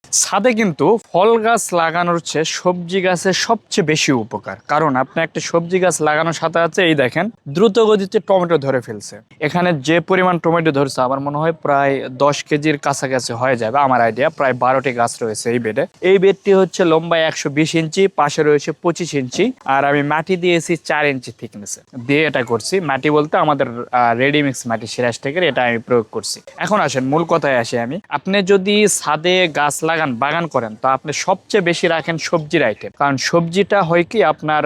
ছাদে কিন্তু ফল গাছ লাগানোর চেয়ে সবজি গাছের সবচেয়ে বেশি উপকার। কারণ আপনি একটা সবজি গাছ লাগানোর সাথে আছে, এই দেখেন দ্রুত গতিতে টমেটো ধরে ফেলছে। এখানে যে পরিমাণ টমেটো ধরছে আমার মনে হয় প্রায় 10 কেজির কাছাকাছি হয়ে যাবে আমার আইডিয়া। প্রায় 12টি গাছ রয়েছে এই বেডে। এই বেডটি হচ্ছে লম্বায় 120 ইঞ্চি, পাশে রয়েছে 25 ইঞ্চি, আর আমি মাটি দিয়েছি 4 ইঞ্চি থিকনেসে দিয়ে এটা করছি। মাটি বলতে আমাদের রেডিমিক্স মাটি সিরাজ টেকের, এটা আমি প্রয়োগ করছি। এখন আসেন মূল কথায় আসি আমি। আপনি যদি ছাদে গাছ বাগান করেন তো আপনি সবচেয়ে বেশি রাখেন সবজির আইটেম। কারণ সবজিটা হয় কি আপনার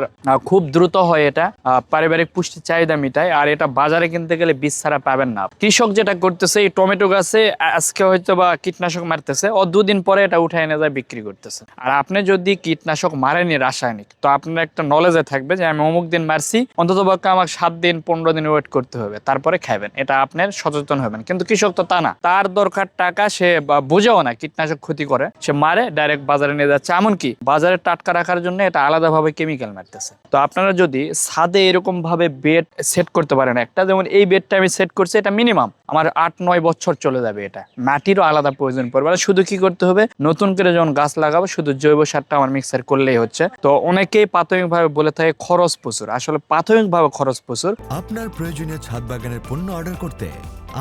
খুব দ্রুত হয়, এটা পারিবারিক পুষ্টি চাহিদা মিটায়, আর এটা বাজারে কিনতে গেলে বীজ ছাড়া পাবেন না। কৃষক যেটা করতেছে এই টমেটো গাছে আজকে হয়তো বা কীটনাশক মারতেছে, ও 2 দিন পরে এটা উঠায় এনে যায় বিক্রি করতেছে। আর আপনি যদি কীটনাশক মারেনি রাসায়নিক, তো আপনার একটা নলেজে থাকবে যে আমি অমুক দিন মারছি, অন্তত পক্ষে আমাকে 7 দিন 15 দিন ওয়েট করতে হবে, তারপরে খাবেন। এটা আপনার সচেতন হবেন। কিন্তু কৃষক তো তা না, তার দরকার টাকা, সে বুঝেও না কীটনাশক ক্ষতি করে, সে মারে ডাইরেক্ট বাজারে নিয়ে যাচ্ছে। এমনকি বাজারে টাটকা রাখার জন্য এটা আলাদাভাবে কেমিক্যাল মারতেছে। তো আপনারা যদি ছাদে এরকম ভাবে বেড সেট করতে পারেন, একটা যেমন এই বেডটা আমি সেট করছি, এটা মিনিমাম আমার 8-9 বছর চলে যাবে। এটা মাটিরও আলাদা প্রয়োজন পড়বে না, শুধু কি করতে হবে, নতুন করে যখন গাছ লাগাবো শুধু জৈব সারটা আমার মিক্সার করলেই হচ্ছে। তো অনেকেই প্রাথমিকভাবে বলে থাকে খরচ প্রচুর, আসলে প্রাথমিকভাবে খরচ প্রচুর। আপনার প্রয়োজনীয় ছাদ বাগানের পণ্য অর্ডার করতে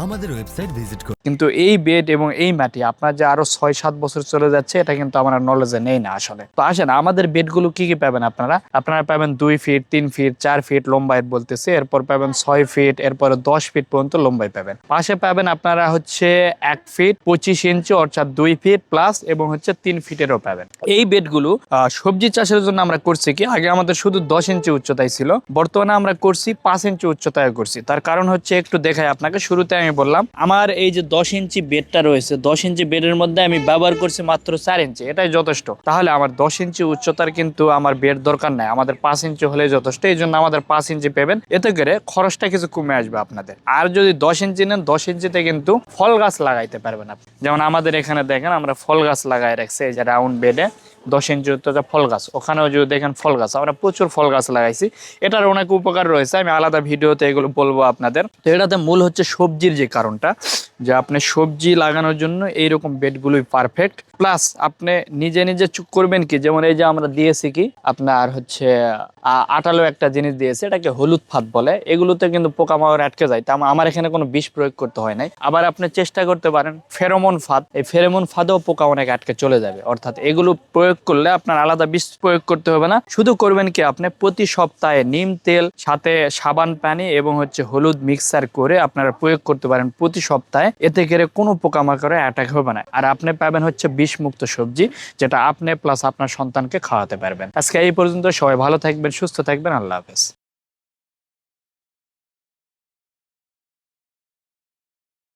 আমাদের ওয়েবসাইট ভিজিট করুন। কিন্তু এই বেড এবং এই মাটি আপনার যে আরো 6-7 বছর চলে যাচ্ছে, এটা কিন্তু আমার নলেজে নেই না আসলে। তো আসেন আমাদের বেডগুলো কি কি পাবেন আপনারা পাবেন 2 ফিট, 3 ফিট, 4 ফিট লম্বায় বলতেছে, এরপর পাবেন 6 ফিট, এরপরে 10 ফিট পর্যন্ত লম্বায় পাবেন। পাশে পাবেন আপনারা হচ্ছে 1 ফিট 25 ইঞ্চি, অর্থাৎ 2 ফিট প্লাস, এবং হচ্ছে 3 ফিটেরও পাবেন। এই বেডগুলো সবজি চাষের জন্য আমরা করছি কি, আগে আমাদের শুধু 10 ইঞ্চি উচ্চতায় ছিল, বর্তমানে আমরা করছি 5 ইঞ্চি উচ্চতায় করছি। তার কারণ হচ্ছে একটু দেখাই আপনাকে। শুরুতে আমি বললাম আমার এই যে 10 ইঞ্চি বেডটা রয়েছে, 10 ইঞ্চি বেডের মধ্যে আমি ব্যবহার করছি মাত্র 4 ইঞ্চি, এটাই যথেষ্ট। তাহলে আমার 10 ইঞ্চি উচ্চতার কিন্তু আমার বেড দরকার নাই, আমাদের 5 ইঞ্চি হলে যথেষ্ট। এই জন্য আমাদের 5 ইঞ্চি পাবেন, এতে করে খরচটা কিছু কমে আসবে আপনাদের। আর যদি 10 ইঞ্চি নেন, 10 ইঞ্চিতে কিন্তু ফল গাছ লাগাইতে পারবেন আপনি। যেমন আমাদের এখানে দেখেন আমরা ফল গাছ লাগাই রাখছি, এই যে রাউন্ড বেডে 10 ইঞ্চি উচ্চতা ফল গাছ, ওখানেও যদি দেখেন ফল গাছ, আমরা প্রচুর ফল গাছ লাগাইছি। এটার অনেক উপকার রয়েছে, আমি আলাদা ভিডিওতে এগুলো বলবো আপনাদের। তো এটাতে মূল হচ্ছে সবজির যে কারণটা, যে আপনি সবজি লাগানোর জন্য এইরকম বেডগুলোই পারফেক্ট। প্লাস আপনি নিজে নিজে চুপ করবেন কি, যেমন এই যে আমরা দিয়েছি কি আপনার হচ্ছে আটালো একটা জিনিস দিয়েছে, এটাকে হলুদ ফাঁদ বলে। এগুলোতে কিন্তু পোকামাকড় আটকে যায়, তা আমার এখানে কোনো বিষ প্রয়োগ করতে হয় নাই। আবার আপনি চেষ্টা করতে পারেন ফেরোমন ফাঁদ, এই ফেরোমন ফাঁদেও পোকা অনেক আটকে চলে যাবে। অর্থাৎ এগুলো প্রয়োগ করলে আপনার আলাদা বিষ প্রয়োগ করতে হবে না। শুধু করবেন কি, আপনি প্রতি সপ্তাহে নিম তেল সাথে সাবান পানি এবং হচ্ছে হলুদ মিক্সার করে আপনারা প্রয়োগ করতে পারেন প্রতি সপ্তাহে। এতে করে কোনো পোকামাকড়ে অ্যাটাক হবে না, আর আপনি পাবেন হচ্ছে বিষমুক্ত সবজি, যেটা আপনি প্লাস আপনার সন্তানকে খাওয়াতে পারবেন। আজকে এই পর্যন্ত, সবাই ভালো থাকবেন, সুস্থ থাকবেন, আল্লাহ হাফেজ।